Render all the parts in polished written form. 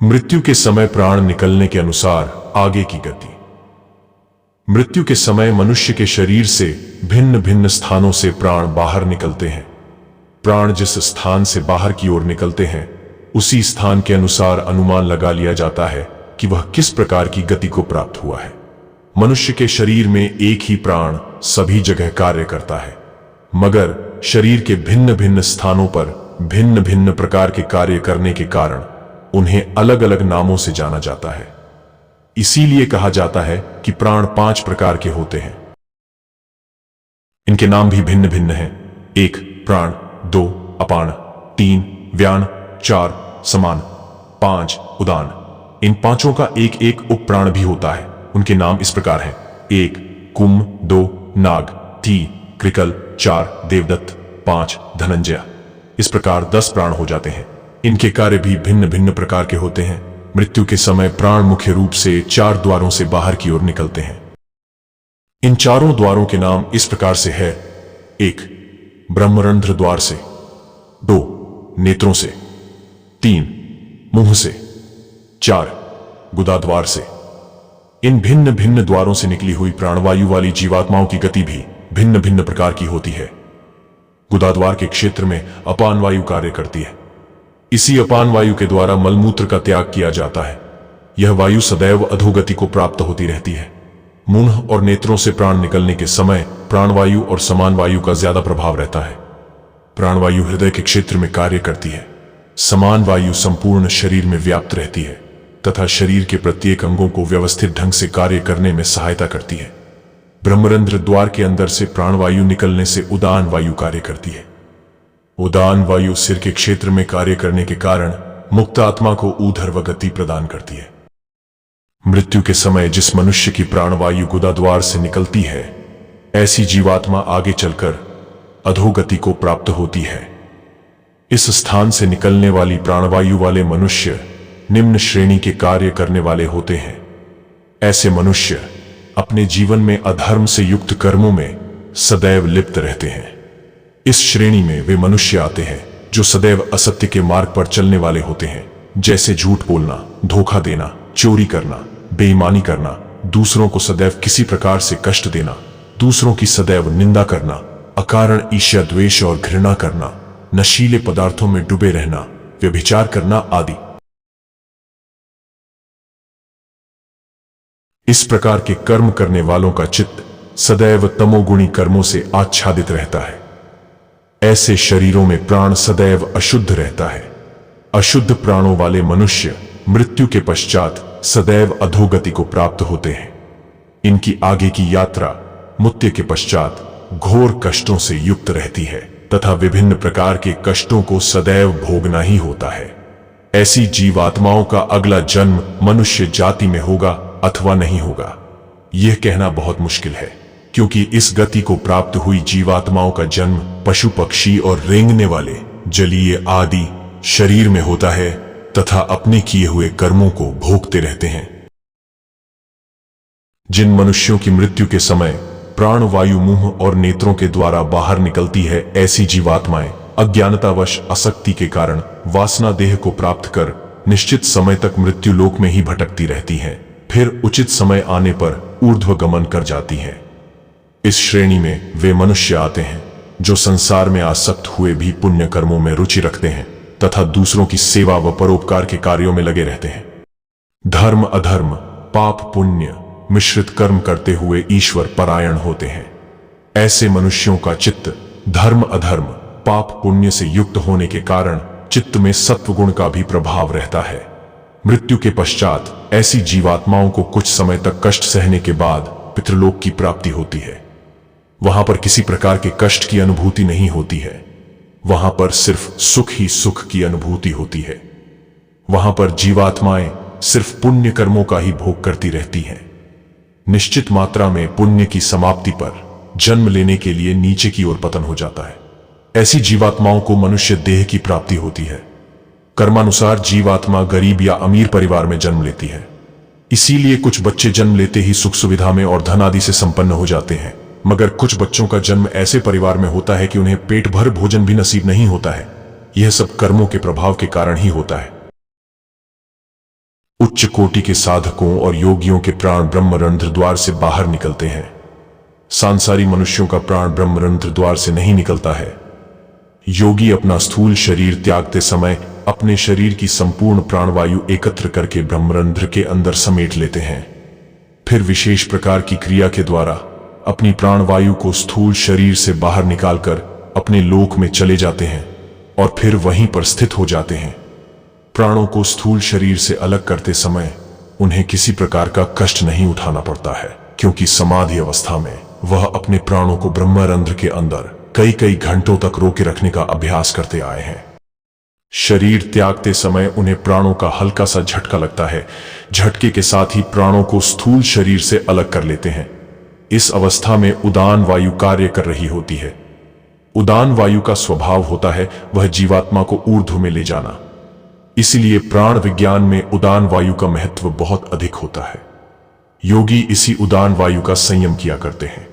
मृत्यु के समय प्राण निकलने के अनुसार आगे की गति। मृत्यु के समय मनुष्य के शरीर से भिन्न भिन्न स्थानों से प्राण बाहर निकलते हैं। प्राण जिस स्थान से बाहर की ओर निकलते हैं उसी स्थान के अनुसार अनुमान लगा लिया जाता है कि वह किस प्रकार की गति को प्राप्त हुआ है। मनुष्य के शरीर में एक ही प्राण सभी जगह कार्य करता है, मगर शरीर के भिन्न भिन्न स्थानों पर भिन्न भिन्न प्रकार के कार्य करने के कारण उन्हें अलग अलग नामों से जाना जाता है। इसीलिए कहा जाता है कि प्राण 5 प्रकार के होते हैं। इनके नाम भी भिन्न भिन्न हैं। 1 प्राण, 2 अपान, 3 व्यान, 4 समान, 5 उदान। इन पांचों का एक एक उप प्राण भी होता है। उनके नाम इस प्रकार हैं। 1 कुम, 2 नाग, 3 कृकल, 4 देवदत्त, 5 धनंजय। इस प्रकार 10 प्राण हो जाते हैं। इनके कार्य भी भिन्न भिन्न प्रकार के होते हैं। मृत्यु के समय प्राण मुख्य रूप से 4 द्वारों से बाहर की ओर निकलते हैं। इन चारों द्वारों के नाम इस प्रकार से है। 1 ब्रह्मरंध्र द्वार से, 2 नेत्रों से, 3 मुंह से, 4 गुदा द्वार से। इन भिन्न भिन्न द्वारों से निकली हुई प्राणवायु वाली जीवात्माओं की गति भी भिन्न भिन्न प्रकार की होती है। गुदा द्वार के क्षेत्र में अपान वायु कार्य करती है। इसी अपान वायु के द्वारा मलमूत्र का त्याग किया जाता है। यह वायु सदैव अधोगति को प्राप्त होती रहती है। मुंह और नेत्रों से प्राण निकलने के समय प्राणवायु और समान वायु का ज्यादा प्रभाव रहता है। प्राणवायु हृदय के क्षेत्र में कार्य करती है। समान वायु संपूर्ण शरीर में व्याप्त रहती है तथा शरीर के प्रत्येक अंगों को व्यवस्थित ढंग से कार्य करने में सहायता करती है। ब्रह्मरंध्र द्वार के अंदर से प्राणवायु निकलने से उदान वायु कार्य करती है। उदान वायु सिर के क्षेत्र में कार्य करने के कारण मुक्त आत्मा को ऊर्ध्व गति प्रदान करती है। मृत्यु के समय जिस मनुष्य की प्राणवायु गुदा द्वार से निकलती है, ऐसी जीवात्मा आगे चलकर अधोगति को प्राप्त होती है। इस स्थान से निकलने वाली प्राणवायु वाले मनुष्य निम्न श्रेणी के कार्य करने वाले होते हैं। ऐसे मनुष्य अपने जीवन में अधर्म से युक्त कर्मों में सदैव लिप्त रहते हैं। इस श्रेणी में वे मनुष्य आते हैं जो सदैव असत्य के मार्ग पर चलने वाले होते हैं, जैसे झूठ बोलना, धोखा देना, चोरी करना, बेईमानी करना, दूसरों को सदैव किसी प्रकार से कष्ट देना, दूसरों की सदैव निंदा करना, अकारण ईर्ष्या, द्वेष और घृणा करना, नशीले पदार्थों में डूबे रहना, व्यभिचार करना आदि। इस प्रकार के कर्म करने वालों का चित्त सदैव तमोगुणी कर्मों से आच्छादित रहता है। ऐसे शरीरों में प्राण सदैव अशुद्ध रहता है। अशुद्ध प्राणों वाले मनुष्य मृत्यु के पश्चात सदैव अधोगति को प्राप्त होते हैं। इनकी आगे की यात्रा मृत्यु के पश्चात घोर कष्टों से युक्त रहती है तथा विभिन्न प्रकार के कष्टों को सदैव भोगना ही होता है। ऐसी जीवात्माओं का अगला जन्म मनुष्य जाति में होगा अथवा नहीं होगा, यह कहना बहुत मुश्किल है, क्योंकि इस गति को प्राप्त हुई जीवात्माओं का जन्म पशु, पक्षी और रेंगने वाले जलीय आदि शरीर में होता है तथा अपने किए हुए कर्मों को भोगते रहते हैं। जिन मनुष्यों की मृत्यु के समय प्राणवायु मुंह और नेत्रों के द्वारा बाहर निकलती है, ऐसी जीवात्माएं अज्ञानतावश आसक्ति के कारण वासना देह को प्राप्त कर निश्चित समय तक मृत्यु लोक में ही भटकती रहती हैं, फिर उचित समय आने पर ऊर्ध्व गमन कर जाती हैं। इस श्रेणी में वे मनुष्य आते हैं जो संसार में आसक्त हुए भी पुण्य कर्मों में रुचि रखते हैं तथा दूसरों की सेवा व परोपकार के कार्यों में लगे रहते हैं। धर्म अधर्म, पाप पुण्य मिश्रित कर्म करते हुए ईश्वर परायण होते हैं। ऐसे मनुष्यों का चित्त धर्म अधर्म पाप पुण्य से युक्त होने के कारण चित्त में सत्वगुण का भी प्रभाव रहता है। मृत्यु के पश्चात ऐसी जीवात्माओं को कुछ समय तक कष्ट सहने के बाद पितृलोक की प्राप्ति होती है। वहां पर किसी प्रकार के कष्ट की अनुभूति नहीं होती है, वहां पर सिर्फ सुख ही सुख की अनुभूति होती है। वहां पर जीवात्माएं सिर्फ पुण्य कर्मों का ही भोग करती रहती हैं। निश्चित मात्रा में पुण्य की समाप्ति पर जन्म लेने के लिए नीचे की ओर पतन हो जाता है। ऐसी जीवात्माओं को मनुष्य देह की प्राप्ति होती है। कर्मानुसार जीवात्मा गरीब या अमीर परिवार में जन्म लेती है। इसीलिए कुछ बच्चे जन्म लेते ही सुख सुविधा में और धन आदि से संपन्न हो जाते हैं, मगर कुछ बच्चों का जन्म ऐसे परिवार में होता है कि उन्हें पेट भर भोजन भी नसीब नहीं होता है। यह सब कर्मों के प्रभाव के कारण ही होता है। उच्च कोटि के साधकों और योगियों के प्राण ब्रह्मरंध्र द्वार से बाहर निकलते हैं। सांसारी मनुष्यों का प्राण ब्रह्मरंध्र द्वार से नहीं निकलता है। योगी अपना स्थूल शरीर त्यागते समय अपने शरीर की संपूर्ण प्राणवायु एकत्र करके ब्रह्मरंध्र के अंदर समेट लेते हैं। फिर विशेष प्रकार की क्रिया के द्वारा अपनी प्राणवायु को स्थूल शरीर से बाहर निकालकर अपने लोक में चले जाते हैं और फिर वहीं पर स्थित हो जाते हैं। प्राणों को स्थूल शरीर से अलग करते समय उन्हें किसी प्रकार का कष्ट नहीं उठाना पड़ता है, क्योंकि समाधि अवस्था में वह अपने प्राणों को ब्रह्मरंध्र के अंदर कई कई घंटों तक रोके रखने का अभ्यास करते आए हैं। शरीर त्यागते समय उन्हें प्राणों का हल्का सा झटका लगता है। झटके के साथ ही प्राणों को स्थूल शरीर से अलग कर लेते हैं। इस अवस्था में उदान वायु कार्य कर रही होती है। उदान वायु का स्वभाव होता है वह जीवात्मा को ऊर्ध्व में ले जाना। इसीलिए प्राण विज्ञान में उदान वायु का महत्व बहुत अधिक होता है। योगी इसी उदान वायु का संयम किया करते हैं।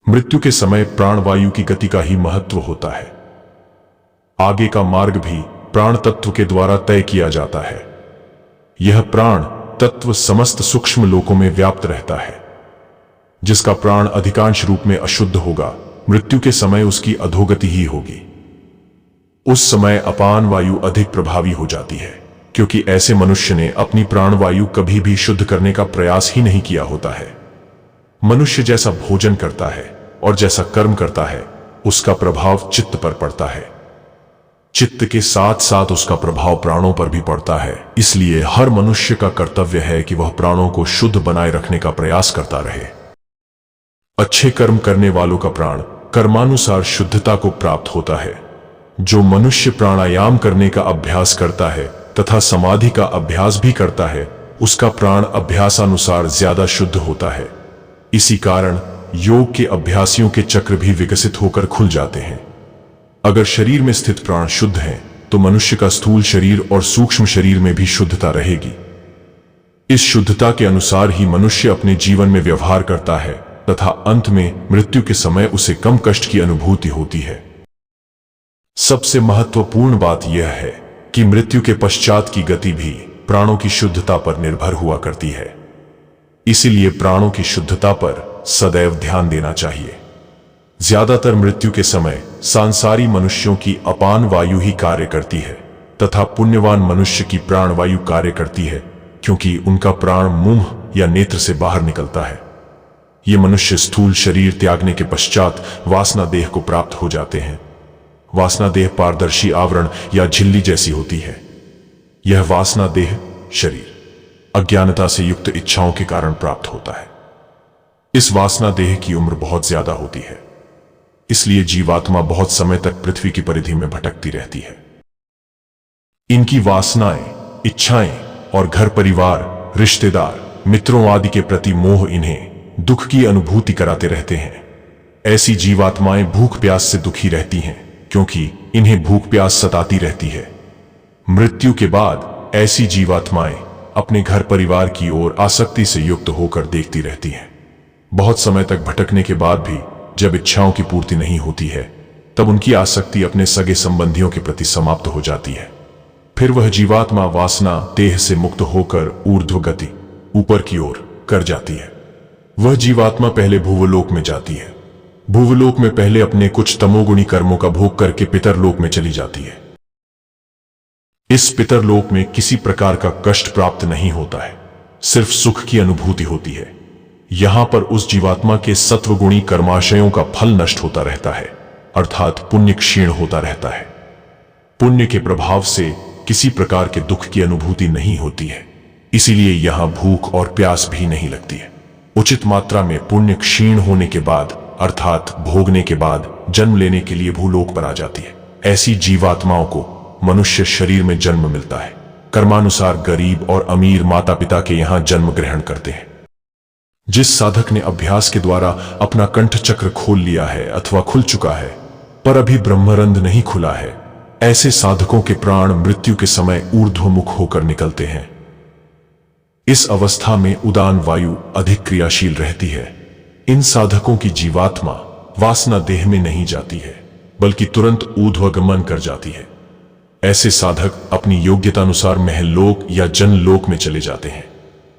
मृत्यु के समय प्राणवायु की गति का ही महत्व होता है। आगे का मार्ग भी प्राण तत्व के द्वारा तय किया जाता है। यह प्राण तत्व समस्त सूक्ष्म लोकों में व्याप्त रहता है। जिसका प्राण अधिकांश रूप में अशुद्ध होगा, मृत्यु के समय उसकी अधोगति ही होगी। उस समय अपान वायु अधिक प्रभावी हो जाती है, क्योंकि ऐसे मनुष्य ने अपनी प्राणवायु कभी भी शुद्ध करने का प्रयास ही नहीं किया होता है। मनुष्य जैसा भोजन करता है और जैसा कर्म करता है, उसका प्रभाव चित्त पर पड़ता है। चित्त के साथ साथ उसका प्रभाव प्राणों पर भी पड़ता है। इसलिए हर मनुष्य का कर्तव्य है कि वह प्राणों को शुद्ध बनाए रखने का प्रयास करता रहे। अच्छे कर्म करने वालों का प्राण कर्मानुसार शुद्धता को प्राप्त होता है। जो मनुष्य प्राणायाम करने का अभ्यास करता है तथा समाधि का अभ्यास भी करता है, उसका प्राण अभ्यासानुसार ज्यादा शुद्ध होता है। इसी कारण योग के अभ्यासियों के चक्र भी विकसित होकर खुल जाते हैं। अगर शरीर में स्थित प्राण शुद्ध हैं, तो मनुष्य का स्थूल शरीर और सूक्ष्म शरीर में भी शुद्धता रहेगी। इस शुद्धता के अनुसार ही मनुष्य अपने जीवन में व्यवहार करता है तथा अंत में मृत्यु के समय उसे कम कष्ट की अनुभूति होती है। सबसे महत्वपूर्ण बात यह है कि मृत्यु के पश्चात की गति भी प्राणों की शुद्धता पर निर्भर हुआ करती है। इसीलिए प्राणों की शुद्धता पर सदैव ध्यान देना चाहिए। ज्यादातर मृत्यु के समय सांसारी मनुष्यों की अपान वायु ही कार्य करती है तथा पुण्यवान मनुष्य की प्राणवायु कार्य करती है, क्योंकि उनका प्राण मुंह या नेत्र से बाहर निकलता है। ये मनुष्य स्थूल शरीर त्यागने के पश्चात वासना देह को प्राप्त हो जाते हैं। वासना देह पारदर्शी आवरण या झिल्ली जैसी होती है। यह वासना देह शरीर अज्ञानता से युक्त इच्छाओं के कारण प्राप्त होता है। इस वासना देह की उम्र बहुत ज्यादा होती है, इसलिए जीवात्मा बहुत समय तक पृथ्वी की परिधि में भटकती रहती है। इनकी वासनाएं, इच्छाएं और घर परिवार, रिश्तेदार, मित्रों आदि के प्रति मोह इन्हें दुख की अनुभूति कराते रहते हैं। ऐसी जीवात्माएं भूख प्यास से दुखी रहती हैं, क्योंकि इन्हें भूख प्यास सताती रहती है। मृत्यु के बाद ऐसी जीवात्माएं अपने घर परिवार की ओर आसक्ति से युक्त होकर देखती रहती हैं। बहुत समय तक भटकने के बाद भी जब इच्छाओं की पूर्ति नहीं होती है, तब उनकी आसक्ति अपने सगे संबंधियों के प्रति समाप्त हो जाती है। फिर वह जीवात्मा वासना देह से मुक्त होकर ऊर्ध्व गति ऊपर की ओर कर जाती है। वह जीवात्मा पहले भूवलोक में जाती है। भूवलोक में पहले अपने कुछ तमोगुणी कर्मों का भोग करके पितरलोक में चली जाती है। इस पितरलोक में किसी प्रकार का कष्ट प्राप्त नहीं होता है, सिर्फ सुख की अनुभूति होती है। यहां पर उस जीवात्मा के सत्वगुणी कर्माशयों का फल नष्ट होता रहता है, अर्थात पुण्य क्षीण होता रहता है। पुण्य के प्रभाव से किसी प्रकार के दुख की अनुभूति नहीं होती है, इसीलिए यहां भूख और प्यास भी नहीं लगती है। उचित मात्रा में पुण्य क्षीण होने के बाद, अर्थात भोगने के बाद जन्म लेने के लिए भूलोक पर आ जाती है। ऐसी जीवात्माओं को मनुष्य शरीर में जन्म मिलता है। कर्मानुसार गरीब और अमीर माता पिता के यहां जन्म ग्रहण करते हैं। जिस साधक ने अभ्यास के द्वारा अपना कंठ चक्र खोल लिया है अथवा खुल चुका है, पर अभी ब्रह्मरंध्र नहीं खुला है, ऐसे साधकों के प्राण मृत्यु के समय ऊर्ध्वमुख होकर निकलते हैं। इस अवस्था में उदान वायु अधिक क्रियाशील रहती है। इन साधकों की जीवात्मा वासना देह में नहीं जाती है, बल्कि तुरंत ऊर्ध्वगमन कर जाती है। ऐसे साधक अपनी योग्यतानुसार महलोक या जनलोक में चले जाते हैं।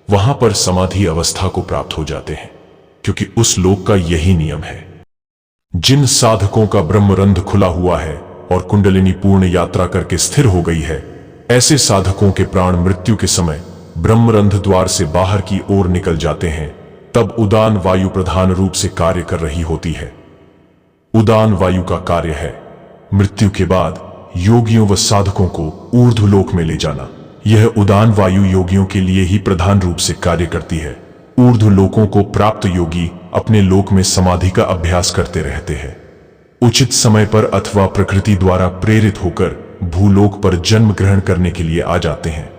वहां पर समाधि अवस्था को प्राप्त हो जाते हैं, क्योंकि उस लोक का यही नियम है। जिन साधकों का ब्रह्मरंध्र खुला हुआ है और कुंडलिनी पूर्ण यात्रा करके स्थिर हो गई है, ऐसे साधकों के प्राण मृत्यु के समय ब्रह्मरंध्र द्वार से बाहर की ओर निकल जाते हैं। तब उदान वायु प्रधान रूप से कार्य कर रही होती है। उदान वायु का कार्य है मृत्यु के बाद योगियों व साधकों को ऊर्ध्वलोक में ले जाना। यह उदान वायु योगियों के लिए ही प्रधान रूप से कार्य करती है। ऊर्ध्वलोकों को प्राप्त योगी अपने लोक में समाधि का अभ्यास करते रहते हैं। उचित समय पर अथवा प्रकृति द्वारा प्रेरित होकर भूलोक पर जन्म ग्रहण करने के लिए आ जाते हैं।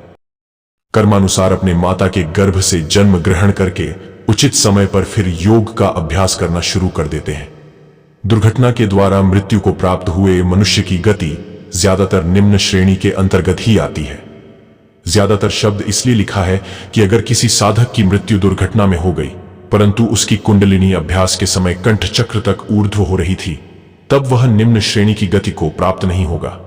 कर्मानुसार अपने माता के गर्भ से जन्म ग्रहण करके उचित समय पर फिर योग का अभ्यास करना शुरू कर देते हैं। दुर्घटना के द्वारा मृत्यु को प्राप्त हुए मनुष्य की गति ज्यादातर निम्न श्रेणी के अंतर्गत ही आती है। ज्यादातर शब्द इसलिए लिखा है कि अगर किसी साधक की मृत्यु दुर्घटना में हो गई, परंतु उसकी कुंडलिनी अभ्यास के समय कंठ चक्र तक ऊर्ध्व हो रही थी, तब वह निम्न श्रेणी की गति को प्राप्त नहीं होगा।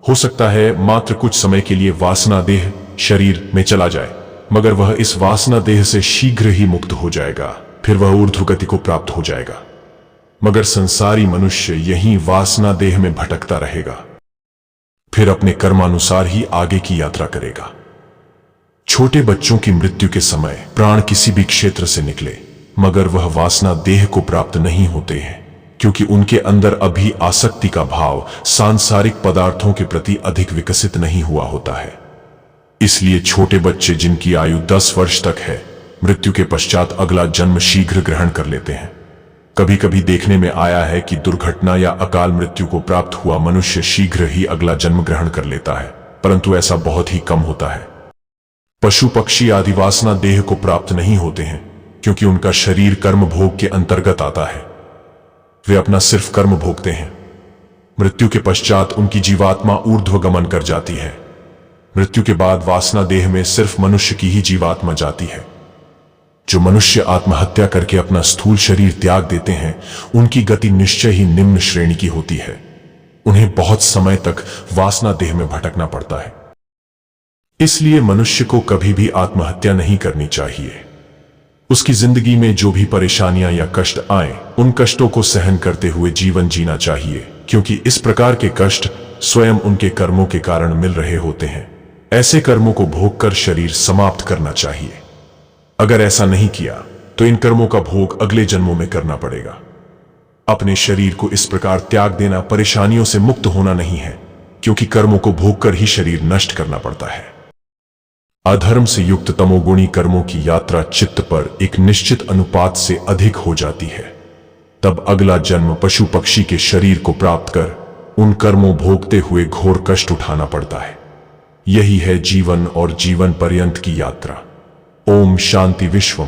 हो सकता है मात्र कुछ समय के लिए वासना देह शरीर में चला जाए, मगर वह इस वासना देह से शीघ्र ही मुक्त हो जाएगा। फिर वह ऊर्ध्व गति को प्राप्त हो जाएगा। मगर संसारी मनुष्य यहीं वासना देह में भटकता रहेगा, फिर अपने कर्मानुसार ही आगे की यात्रा करेगा। छोटे बच्चों की मृत्यु के समय प्राण किसी भी क्षेत्र से निकले, मगर वह वासना देह को प्राप्त नहीं होते हैं, क्योंकि उनके अंदर अभी आसक्ति का भाव सांसारिक पदार्थों के प्रति अधिक विकसित नहीं हुआ होता है। इसलिए छोटे बच्चे जिनकी आयु 10 वर्ष तक है, मृत्यु के पश्चात अगला जन्म शीघ्र ग्रहण कर लेते हैं। कभी कभी देखने में आया है कि दुर्घटना या अकाल मृत्यु को प्राप्त हुआ मनुष्य शीघ्र ही अगला जन्म ग्रहण कर लेता है, परंतु ऐसा बहुत ही कम होता है। पशु पक्षी आदि वासना देह को प्राप्त नहीं होते हैं, क्योंकि उनका शरीर कर्म भोग के अंतर्गत आता है। वे अपना सिर्फ कर्म भोगते हैं। मृत्यु के पश्चात उनकी जीवात्मा ऊर्ध्वगमन कर जाती है। मृत्यु के बाद वासना देह में सिर्फ मनुष्य की ही जीवात्मा जाती है। जो मनुष्य आत्महत्या करके अपना स्थूल शरीर त्याग देते हैं, उनकी गति निश्चय ही निम्न श्रेणी की होती है। उन्हें बहुत समय तक वासना देह में भटकना पड़ता है। इसलिए मनुष्य को कभी भी आत्महत्या नहीं करनी चाहिए। उसकी जिंदगी में जो भी परेशानियां या कष्ट आए, उन कष्टों को सहन करते हुए जीवन जीना चाहिए, क्योंकि इस प्रकार के कष्ट स्वयं उनके कर्मों के कारण मिल रहे होते हैं। ऐसे कर्मों को भोगकर शरीर समाप्त करना चाहिए। अगर ऐसा नहीं किया तो इन कर्मों का भोग अगले जन्मों में करना पड़ेगा। अपने शरीर को इस प्रकार त्याग देना परेशानियों से मुक्त होना नहीं है, क्योंकि कर्मों को भोगकर ही शरीर नष्ट करना पड़ता है। अधर्म से युक्त तमोगुणी कर्मों की यात्रा चित्त पर एक निश्चित अनुपात से अधिक हो जाती है। तब अगला जन्म पशु पक्षी के शरीर को प्राप्त कर उन कर्मों भोगते हुए घोर कष्ट उठाना पड़ता है। यही है जीवन और जीवन पर्यंत की यात्रा। ओम शांति विश्वम।